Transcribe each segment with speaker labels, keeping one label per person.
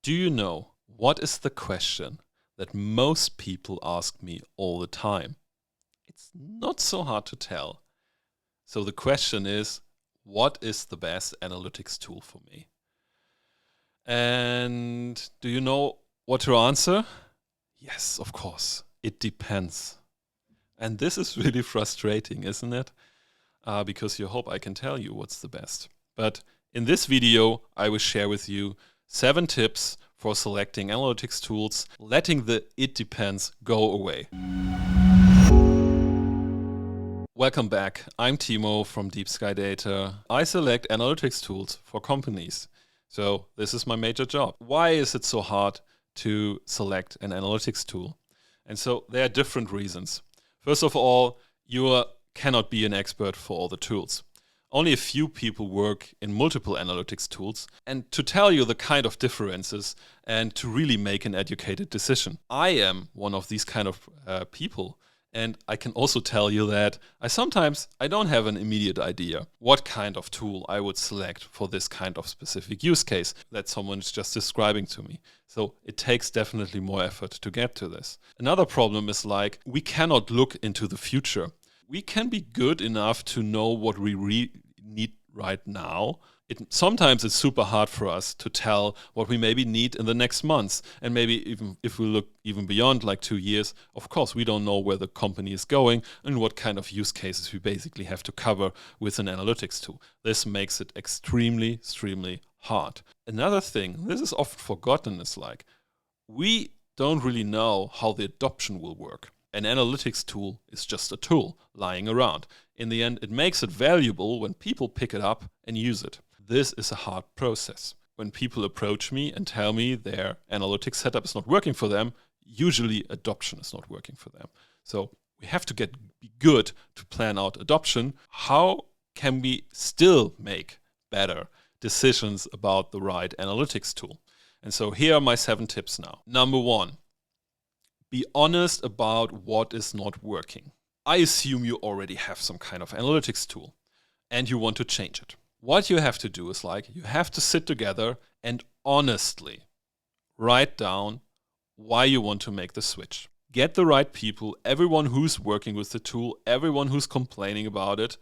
Speaker 1: Do you know what is the question that most people ask me all the time? It's not so hard to tell. So the question is, what is the best analytics tool for me? And do you know what to answer? Yes, of course. It depends. And this is really frustrating, isn't it? Because you hope I can tell you what's the best. But in this video, I will share with you 7 tips for selecting analytics tools, letting the "it depends" go away. Welcome back. I'm Timo from Deep Sky Data. I select analytics tools for companies. So this is my major job. Why is it so hard to select an analytics tool? And so there are different reasons. First of all, you cannot be an expert for all the tools. Only a few people work in multiple analytics tools, and to tell you the kind of differences and to really make an educated decision. I am one of these kind of people, and I can also tell you that I don't have an immediate idea what kind of tool I would select for this kind of specific use case that someone is just describing to me. So it takes definitely more effort to get to this. Another problem is we cannot look into the future. We can be good enough to know what we need right now. Sometimes it's super hard for us to tell what we maybe need in the next months. And maybe even if we look even beyond 2 years, of course, we don't know where the company is going and what kind of use cases we basically have to cover with an analytics tool. This makes it extremely hard. Another thing, this is often forgotten, is we don't really know how the adoption will work. An analytics tool is just a tool lying around. In the end, it makes it valuable when people pick it up and use it. This is a hard process. When people approach me and tell me their analytics setup is not working for them, usually adoption is not working for them. So we have to be good to plan out adoption. How can we still make better decisions about the right analytics tool? And so here are my 7 tips now. Number 1. Be honest about what is not working. I assume you already have some kind of analytics tool and you want to change it. What you have to do is you have to sit together and honestly write down why you want to make the switch. Get the right people, everyone who's working with the tool, everyone who's complaining about it,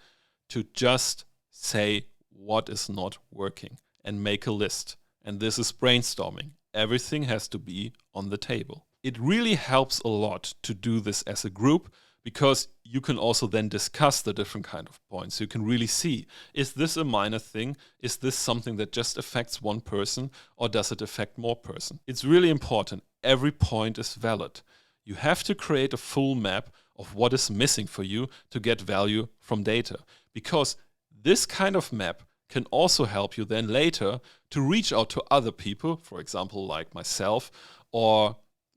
Speaker 1: to just say what is not working and make a list. And this is brainstorming. Everything has to be on the table. It really helps a lot to do this as a group because you can also then discuss the different kind of points. You can really see, is this a minor thing? Is this something that just affects one person or does it affect more person? It's really important. Every point is valid. You have to create a full map of what is missing for you to get value from data, because this kind of map can also help you then later to reach out to other people, for example, like myself or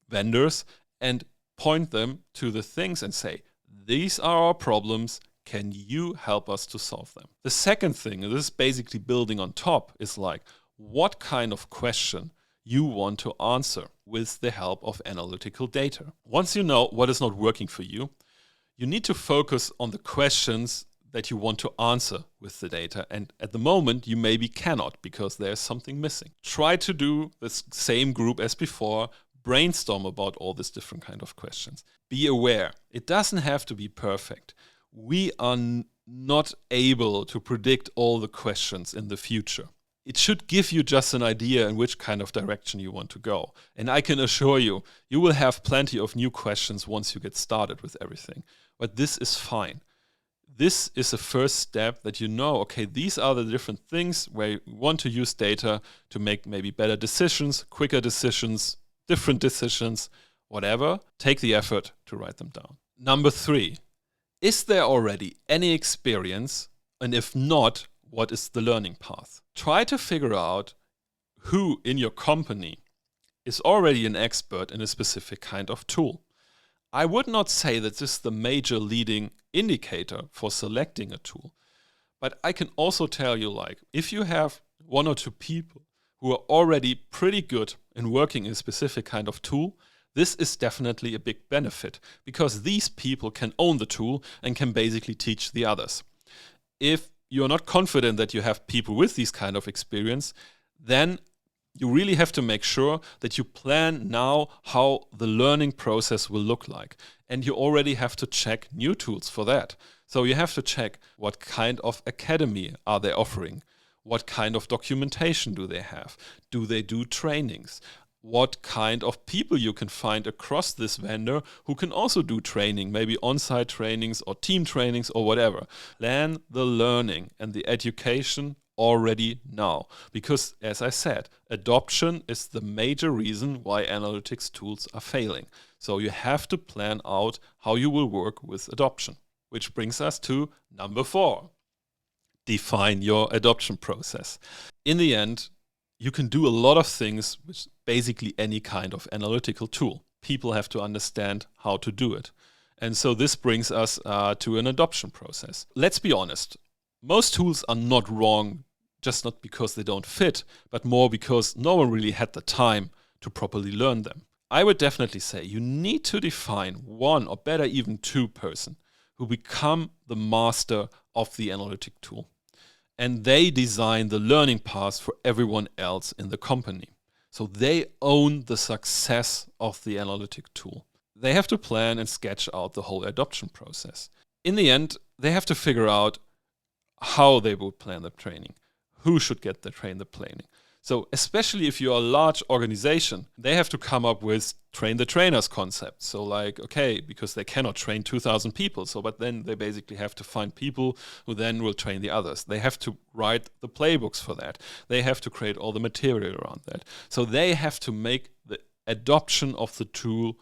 Speaker 1: vendors, and point them to the things and say, these are our problems, can you help us to solve them? The second thing, and this is basically building on top, is what kind of question you want to answer with the help of analytical data. Once you know what is not working for you, you need to focus on the questions that you want to answer with the data, and at the moment you maybe cannot because there's something missing. Try to do the same group as before, brainstorm about all these different kind of questions. Be aware, it doesn't have to be perfect. We are not able to predict all the questions in the future. It should give you just an idea in which kind of direction you want to go. And I can assure you, you will have plenty of new questions once you get started with everything. But this is fine. This is a first step that okay, these are the different things where you want to use data to make maybe better decisions, quicker decisions, different decisions, whatever. Take the effort to write them down. Number 3, is there already any experience? And if not, what is the learning path? Try to figure out who in your company is already an expert in a specific kind of tool. I would not say that this is the major leading indicator for selecting a tool, but I can also tell you if you have 1 or 2 people who are already pretty good in working in a specific kind of tool, this is definitely a big benefit because these people can own the tool and can basically teach the others. If you're not confident that you have people with this kind of experience, then You really have to make sure that you plan now how the learning process will look like. And you already have to check new tools for that. So you have to check what kind of academy are they offering? What kind of documentation do they have? Do they do trainings? What kind of people you can find across this vendor who can also do training, maybe on-site trainings or team trainings or whatever. Plan the learning and the education already now. Because, as I said, adoption is the major reason why analytics tools are failing. So you have to plan out how you will work with adoption. Which brings us to number 4. Define your adoption process. In the end, you can do a lot of things with basically any kind of analytical tool. People have to understand how to do it. And so this brings us to an adoption process. Let's be honest. Most tools are not wrong, just not because they don't fit, but more because no one really had the time to properly learn them. I would definitely say you need to define one or better even 2 person who become the master of the analytic tool. And they design the learning paths for everyone else in the company. So they own the success of the analytic tool. They have to plan and sketch out the whole adoption process. In the end, they have to figure out how they will plan the training, who should get the planning. So especially if you are a large organization, they have to come up with train the trainers concept. So like, okay, because they cannot train 2,000 people. So, but then they basically have to find people who then will train the others. They have to write the playbooks for that. They have to create all the material around that. So they have to make the adoption of the tool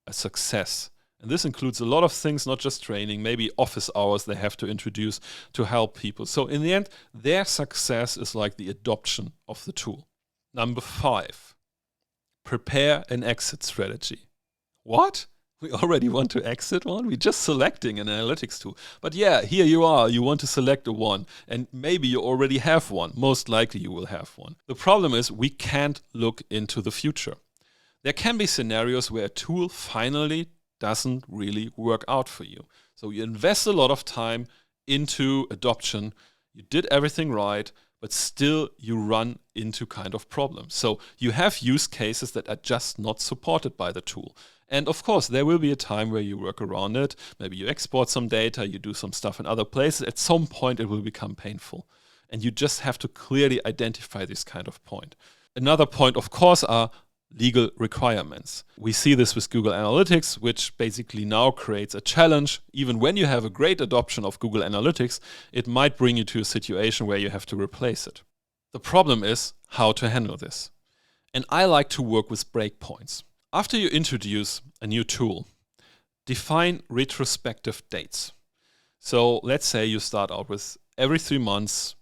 Speaker 1: a success. And this includes a lot of things, not just training, maybe office hours they have to introduce to help people. So in the end, their success is like the adoption of the tool. Number 5, prepare an exit strategy. What? We already want to exit one? We're just selecting an analytics tool. But yeah, here you are, you want to select a one, and maybe you already have one. Most likely you will have one. The problem is we can't look into the future. There can be scenarios where a tool finally doesn't really work out for you. So you invest a lot of time into adoption, you did everything right, but still you run into kind of problems. So you have use cases that are just not supported by the tool. And of course, there will be a time where you work around it. Maybe you export some data, you do some stuff in other places. At some point, it will become painful. And you just have to clearly identify this kind of point. Another point, of course, are legal requirements. We see this with Google Analytics, which basically now creates a challenge. Even when you have a great adoption of Google Analytics, it might bring you to a situation where you have to replace it. The problem is how to handle this. And I like to work with breakpoints. After you introduce a new tool, define retrospective dates. So let's say you start out with every 3 months,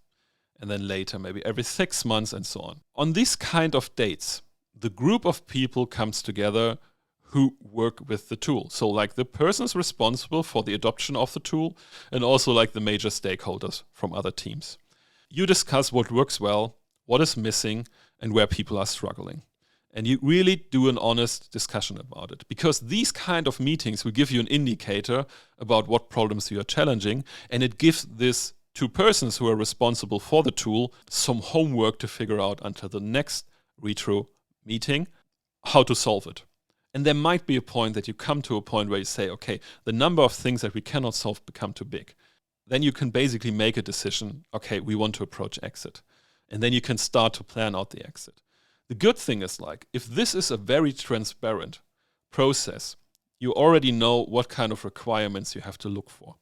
Speaker 1: and then later maybe every 6 months and so on. On these kind of dates, the group of people comes together who work with the tool. So like the persons responsible for the adoption of the tool and also like the major stakeholders from other teams. You discuss what works well, what is missing, and where people are struggling. And you really do an honest discussion about it. Because these kind of meetings will give you an indicator about what problems you are challenging, and it gives this 2 persons who are responsible for the tool some homework to figure out until the next retro meeting how to solve it. And there might be a point that you come to a point where you say, okay, the number of things that we cannot solve become too big. Then you can basically make a decision, okay, we want to approach exit. And then you can start to plan out the exit. The good thing is like, if this is a very transparent process, you already know what kind of requirements you have to look for,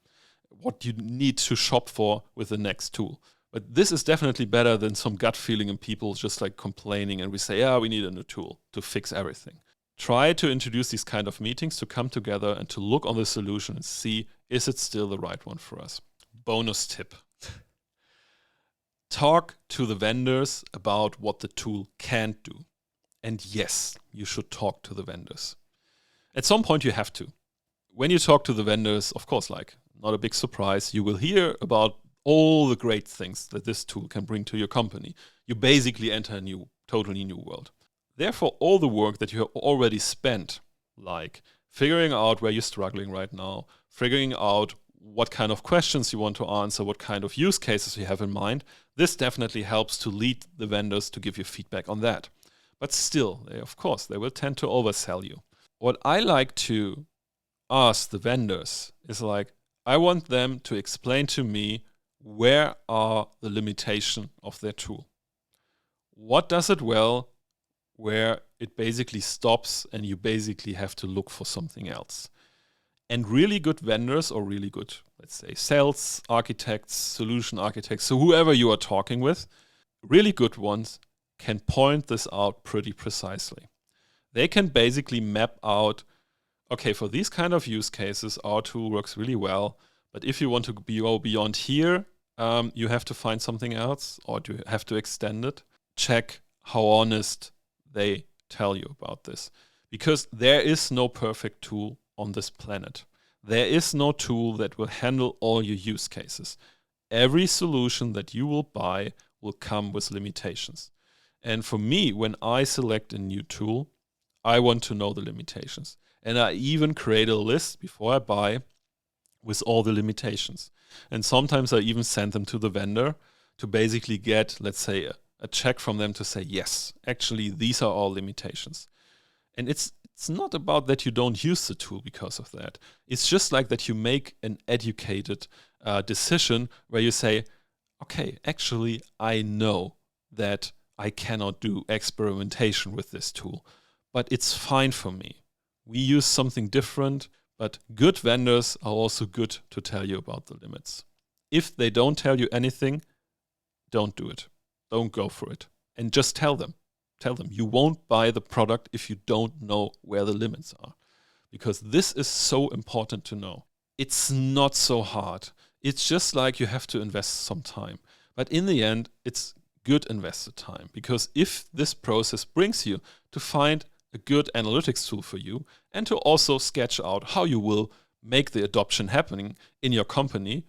Speaker 1: what you need to shop for with the next tool. But this is definitely better than some gut feeling and people just like complaining and we say, yeah, we need a new tool to fix everything. Try to introduce these kind of meetings to come together and to look on the solution and see, is it still the right one for us? Bonus tip. Talk to the vendors about what the tool can't do. And yes, you should talk to the vendors. At some point you have to. When you talk to the vendors, of course, like not a big surprise, you will hear about all the great things that this tool can bring to your company. You basically enter a totally new world. Therefore, all the work that you have already spent, like figuring out where you're struggling right now, figuring out what kind of questions you want to answer, what kind of use cases you have in mind. This definitely helps to lead the vendors to give you feedback on that. But still, of course, they will tend to oversell you. What I like to ask the vendors is like, I want them to explain to me where are the limitations of their tool. What does it well, where it basically stops and you basically have to look for something else. And really good vendors, or really good, let's say, sales architects, solution architects, so whoever you are talking with, really good ones can point this out pretty precisely. They can basically map out, okay, for these kind of use cases, our tool works really well, but if you want to go beyond here, you have to find something else, or you have to extend it. Check how honest they tell you about this. Because there is no perfect tool on this planet. There is no tool that will handle all your use cases. Every solution that you will buy will come with limitations. And for me, when I select a new tool, I want to know the limitations. And I even create a list before I buy with all the limitations. And sometimes I even send them to the vendor to basically get, let's say, a check from them to say, yes, actually, these are all limitations. And it's not about that you don't use the tool because of that. It's just like that you make an educated decision where you say, okay, actually, I know that I cannot do experimentation with this tool, but it's fine for me. We use something different, but good vendors are also good to tell you about the limits. If they don't tell you anything, don't do it. Don't go for it. And just tell them. Tell them you won't buy the product if you don't know where the limits are. Because this is so important to know. It's not so hard. It's just like you have to invest some time. But in the end, it's good invested time. Because if this process brings you to find a good analytics tool for you and to also sketch out how you will make the adoption happening in your company,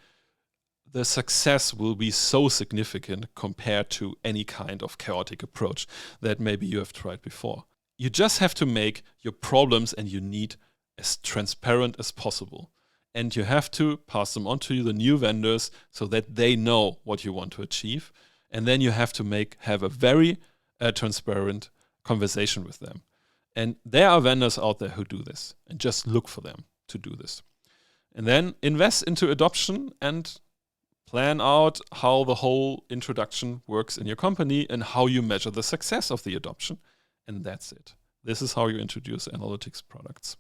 Speaker 1: the success will be so significant compared to any kind of chaotic approach that maybe you have tried before. You just have to make your problems and your need as transparent as possible. And you have to pass them on to the new vendors so that they know what you want to achieve. And then you have to have a very transparent conversation with them. And there are vendors out there who do this, and just look for them to do this. And then invest into adoption and plan out how the whole introduction works in your company and how you measure the success of the adoption. And that's it. This is how you introduce analytics products.